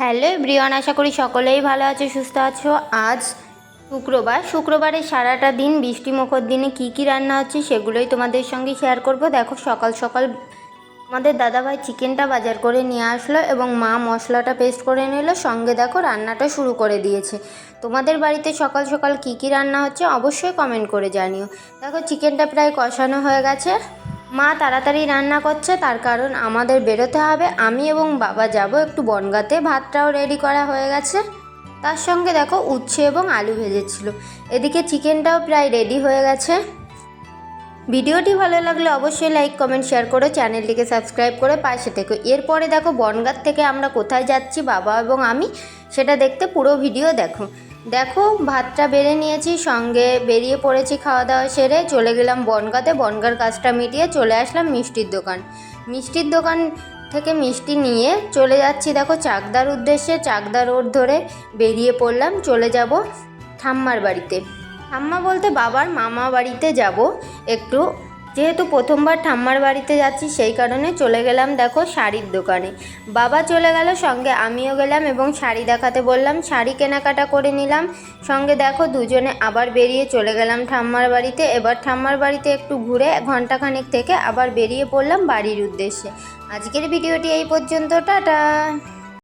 Hello everyone, আশা করি সকলেই ভালো আছো, সুস্থ আছো। আজ শুক্রবারের সারাটা দিন বৃষ্টিমুখর দিনে কি রান্না হচ্ছে সেগুলোই তোমাদের সঙ্গে শেয়ার করব। দেখো সকাল সকাল আমাদের দাদাভাই চিকেনটা বাজার করে নিয়ে আসলো এবং মা মশলাটা পেস্ট করে নিল, সঙ্গে দেখো রান্নাটা শুরু করে দিয়েছে। তোমাদের বাড়িতে সকাল সকাল কি রান্না হচ্ছে অবশ্যই কমেন্ট করে জানিও। দেখো চিকেনটা প্রায় কষানো হয়ে গেছে, মা তাড়াতাড়ি রান্না করছে, তার কারণ আমাদের বেরোতে হবে। আমি এবং বাবা যাব একটু বনগাঁতে। ভাতটাও রেডি করা হয়ে গেছে, তার সঙ্গে দেখো উচ্ছে এবং আলু ভেজেছিল। এদিকে চিকেনটাও প্রায় রেডি হয়ে গেছে। ভিডিওটি ভালো লাগলে অবশ্যই লাইক কমেন্ট শেয়ার করো, চ্যানেলটিকে সাবস্ক্রাইব করে পাশে থেকো। এরপরে দেখো বনগাঁ থেকে আমরা কোথায় যাচ্ছি বাবা এবং আমি, সেটা দেখতে পুরো ভিডিও দেখো। দেখো ভাতটা বেড়ে নিয়েছি, সঙ্গে বেরিয়ে পড়েছি খাওয়া দাওয়া সেরে চলে গেলাম বনগাঁতে। বনগাঁর কাজটা মিটিয়ে চলে আসলাম মিষ্টির দোকান থেকে মিষ্টি নিয়ে চলে যাচ্ছি দেখো চাকদার উদ্দেশ্যে। চাকদা রোড ধরে বেরিয়ে পড়লাম, চলে যাব ঠাম্মার বাড়িতে। ঠাম্মা বলতে বাবার মামা বাড়িতে যাব একটু, যেহেতু প্রথমবার ঠাম্মার বাড়িতে যাচ্ছি সেই কারণে চলে গেলাম দেখো শাড়ির দোকানে। বাবা চলে গেল, সঙ্গে আমিও গেলাম এবং শাড়ি দেখাতে বললাম, শাড়ি কেনাকাটা করে নিলাম। সঙ্গে দেখো দুজনে আবার বেরিয়ে চলে গেলাম ঠাম্মার বাড়িতে। এবার ঠাম্মার বাড়িতে একটু ঘুরে ঘন্টাখানেক থেকে আবার বেরিয়ে পড়লাম বাড়ির উদ্দেশ্যে। আজকের ভিডিওটি এই পর্যন্ত, টাটা।